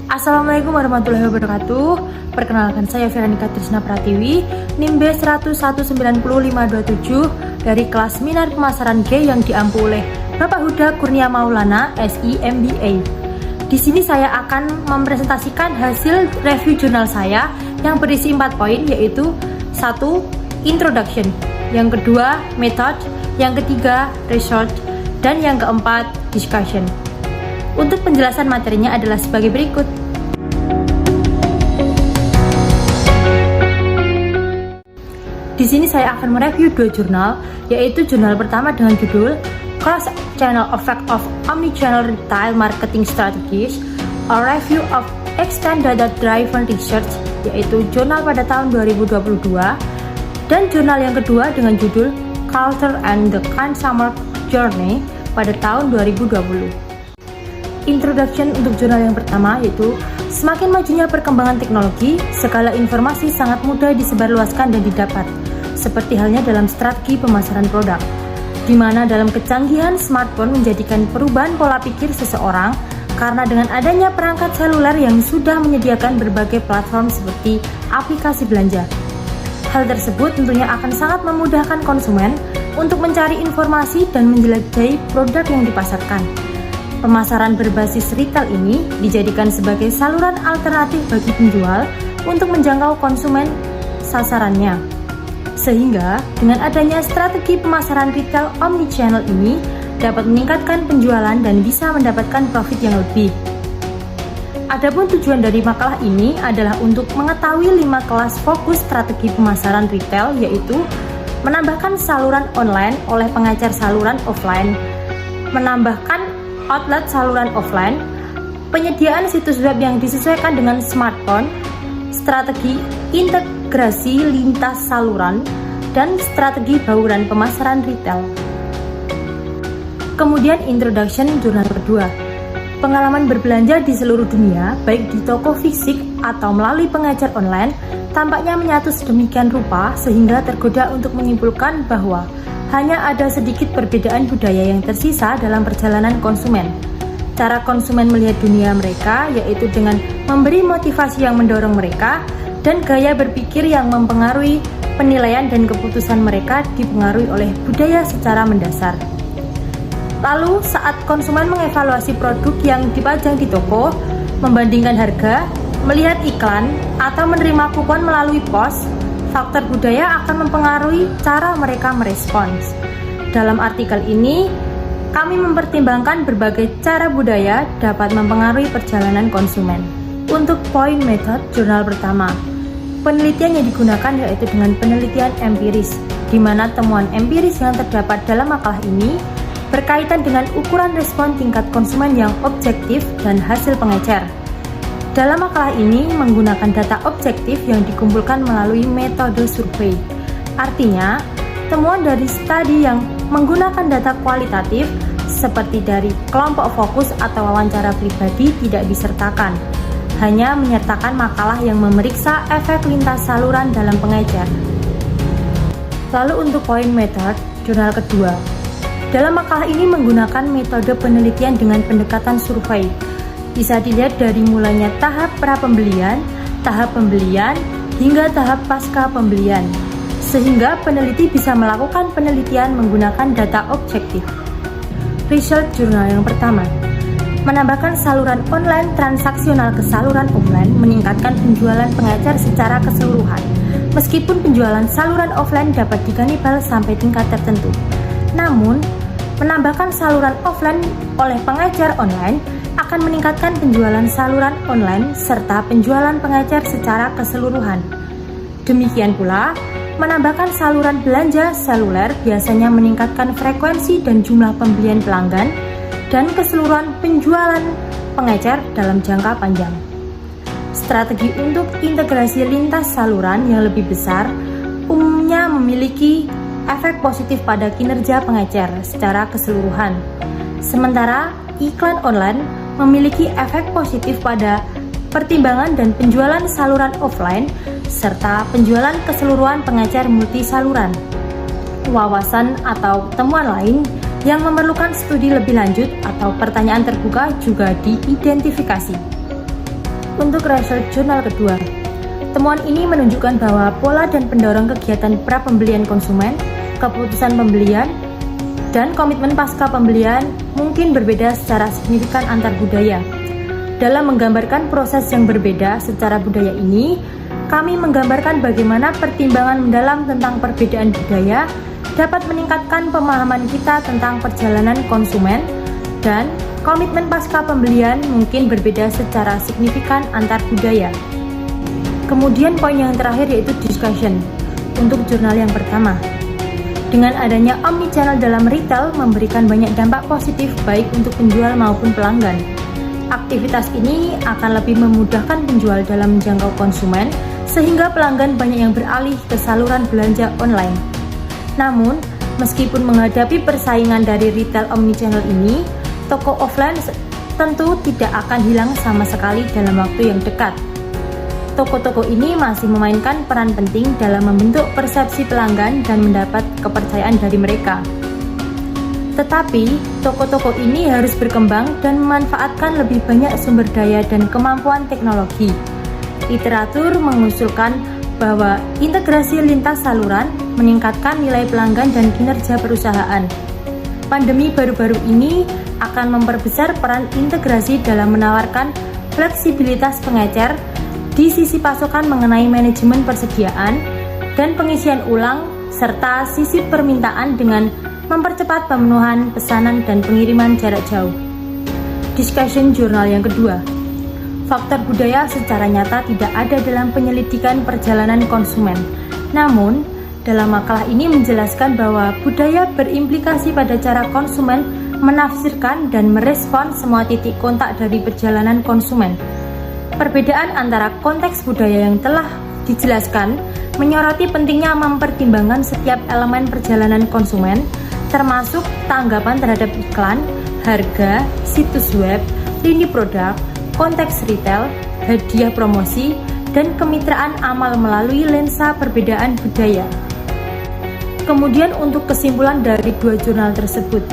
Assalamualaikum warahmatullahi wabarakatuh. Perkenalkan, saya Veronica Trisna Pratiwi, NIM B1190527 dari kelas Minat Pemasaran G yang diampu oleh Bapak Huda Kurnia Maulana, SI MBA. Di sini saya akan mempresentasikan hasil review jurnal saya yang berisi 4 poin, yaitu 1. Introduction, yang kedua method, yang ketiga research, dan yang keempat discussion. Untuk penjelasan materinya adalah sebagai berikut. Di sini saya akan mereview 2 jurnal, yaitu jurnal pertama dengan judul Cross-Channel Effect of Omnichannel Retail Marketing Strategies, a Review of Extended Data-Driven Research, yaitu jurnal pada tahun 2022, dan jurnal yang kedua dengan judul Culture and the Consumer Journey pada tahun 2020. Introduction untuk jurnal yang pertama yaitu semakin majunya perkembangan teknologi, segala informasi sangat mudah disebarluaskan dan didapat, seperti halnya dalam strategi pemasaran produk, di mana dalam kecanggihan smartphone menjadikan perubahan pola pikir seseorang karena dengan adanya perangkat seluler yang sudah menyediakan berbagai platform seperti aplikasi belanja. Hal tersebut tentunya akan sangat memudahkan konsumen untuk mencari informasi dan menjelajahi produk yang dipasarkan. Pemasaran berbasis retail ini dijadikan sebagai saluran alternatif bagi penjual untuk menjangkau konsumen sasarannya. Sehingga dengan adanya strategi pemasaran retail omnichannel ini dapat meningkatkan penjualan dan bisa mendapatkan profit yang lebih. Adapun tujuan dari makalah ini adalah untuk mengetahui 5 kelas fokus strategi pemasaran retail, yaitu menambahkan saluran online oleh pengecer saluran offline, menambahkan outlet saluran offline, penyediaan situs web yang disesuaikan dengan smartphone, strategi integrasi lintas saluran, dan strategi bauran pemasaran retail. Kemudian introduction jurnal kedua. Pengalaman berbelanja di seluruh dunia, baik di toko fisik atau melalui pengecer online, tampaknya menyatu sedemikian rupa sehingga tergoda untuk menyimpulkan bahwa hanya ada sedikit perbedaan budaya yang tersisa dalam perjalanan konsumen. Cara konsumen melihat dunia mereka yaitu dengan memberi motivasi yang mendorong mereka, dan gaya berpikir yang mempengaruhi penilaian dan keputusan mereka dipengaruhi oleh budaya secara mendasar. Lalu saat konsumen mengevaluasi produk yang dipajang di toko, membandingkan harga, melihat iklan, atau menerima kupon melalui pos, faktor budaya akan mempengaruhi cara mereka merespons. Dalam artikel ini, kami mempertimbangkan berbagai cara budaya dapat mempengaruhi perjalanan konsumen. Untuk poin method jurnal pertama, penelitian yang digunakan yaitu dengan penelitian empiris, di mana temuan empiris yang terdapat dalam makalah ini berkaitan dengan ukuran respon tingkat konsumen yang objektif dan hasil pengecer. Dalam makalah ini menggunakan data objektif yang dikumpulkan melalui metode survei. Artinya, temuan dari studi yang menggunakan data kualitatif seperti dari kelompok fokus atau wawancara pribadi tidak disertakan, hanya menyertakan makalah yang memeriksa efek lintas saluran dalam pengecer. Lalu untuk poin method jurnal kedua. Dalam makalah ini menggunakan metode penelitian dengan pendekatan survei. Bisa dilihat dari mulanya tahap pra-pembelian, tahap pembelian, hingga tahap pasca pembelian. Sehingga peneliti bisa melakukan penelitian menggunakan data objektif. Research jurnal yang pertama. Menambahkan saluran online transaksional ke saluran offline meningkatkan penjualan pengecer secara keseluruhan. Meskipun penjualan saluran offline dapat dikanibal sampai tingkat tertentu. Namun, menambahkan saluran offline oleh pengecer online akan meningkatkan penjualan saluran online serta penjualan pengecer secara keseluruhan. Demikian pula, menambahkan saluran belanja seluler biasanya meningkatkan frekuensi dan jumlah pembelian pelanggan dan keseluruhan penjualan pengecer dalam jangka panjang. Strategi untuk integrasi lintas saluran yang lebih besar umumnya memiliki efek positif pada kinerja pengecer secara keseluruhan. Sementara iklan online memiliki efek positif pada pertimbangan dan penjualan saluran offline serta penjualan keseluruhan pengecer multi saluran. Wawasan atau temuan lain yang memerlukan studi lebih lanjut atau pertanyaan terbuka juga diidentifikasi. Untuk research jurnal kedua, temuan ini menunjukkan bahwa pola dan pendorong kegiatan pra-pembelian konsumen, keputusan pembelian, dan komitmen pasca pembelian mungkin berbeda secara signifikan antar budaya. Dalam menggambarkan proses yang berbeda secara budaya ini, kami menggambarkan bagaimana pertimbangan mendalam tentang perbedaan budaya dapat meningkatkan pemahaman kita tentang perjalanan konsumen, dan komitmen pasca pembelian mungkin berbeda secara signifikan antar budaya. Kemudian poin yang terakhir yaitu discussion untuk jurnal yang pertama. Dengan adanya omnichannel dalam retail memberikan banyak dampak positif baik untuk penjual maupun pelanggan. Aktivitas ini akan lebih memudahkan penjual dalam menjangkau konsumen sehingga pelanggan banyak yang beralih ke saluran belanja online. Namun, meskipun menghadapi persaingan dari retail omnichannel ini, toko offline tentu tidak akan hilang sama sekali dalam waktu yang dekat. Toko-toko ini masih memainkan peran penting dalam membentuk persepsi pelanggan dan mendapat kepercayaan dari mereka. Tetapi, toko-toko ini harus berkembang dan memanfaatkan lebih banyak sumber daya dan kemampuan teknologi. Literatur mengusulkan bahwa integrasi lintas saluran meningkatkan nilai pelanggan dan kinerja perusahaan. Pandemi baru-baru ini akan memperbesar peran integrasi dalam menawarkan fleksibilitas pengecer di sisi pasokan mengenai manajemen persediaan dan pengisian ulang, serta sisi permintaan dengan mempercepat pemenuhan pesanan dan pengiriman jarak jauh. Discussion jurnal yang kedua. Faktor budaya secara nyata tidak ada dalam penyelidikan perjalanan konsumen. Namun, dalam makalah ini menjelaskan bahwa budaya berimplikasi pada cara konsumen menafsirkan dan merespon semua titik kontak dari perjalanan konsumen. Perbedaan antara konteks budaya yang telah dijelaskan menyoroti pentingnya mempertimbangkan setiap elemen perjalanan konsumen, termasuk tanggapan terhadap iklan, harga, situs web, lini produk, konteks retail, hadiah promosi, dan kemitraan amal melalui lensa perbedaan budaya. Kemudian untuk kesimpulan dari dua jurnal tersebut.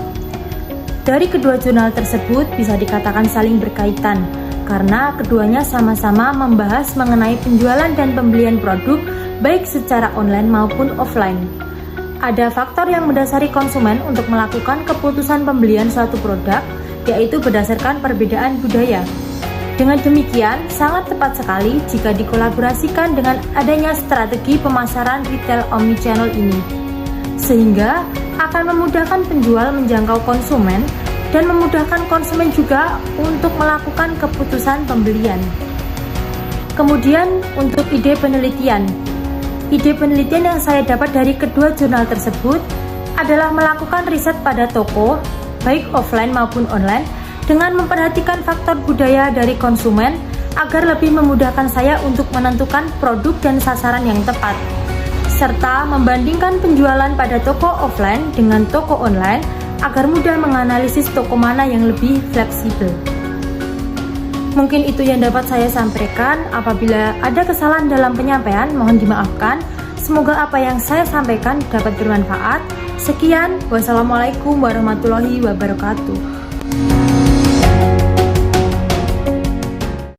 Dari kedua jurnal tersebut bisa dikatakan saling berkaitan, karena keduanya sama-sama membahas mengenai penjualan dan pembelian produk baik secara online maupun offline. Ada faktor yang mendasari konsumen untuk melakukan keputusan pembelian suatu produk, yaitu berdasarkan perbedaan budaya. Dengan demikian, sangat tepat sekali jika dikolaborasikan dengan adanya strategi pemasaran retail omnichannel ini, sehingga akan memudahkan penjual menjangkau konsumen dan memudahkan konsumen juga untuk melakukan keputusan pembelian. Kemudian untuk ide penelitian. Ide penelitian yang saya dapat dari kedua jurnal tersebut adalah melakukan riset pada toko, baik offline maupun online, dengan memperhatikan faktor budaya dari konsumen agar lebih memudahkan saya untuk menentukan produk dan sasaran yang tepat, serta membandingkan penjualan pada toko offline dengan toko online agar mudah menganalisis toko mana yang lebih fleksibel. Mungkin itu yang dapat saya sampaikan. Apabila ada kesalahan dalam penyampaian, mohon dimaafkan. Semoga apa yang saya sampaikan dapat bermanfaat. Sekian, wassalamualaikum warahmatullahi wabarakatuh.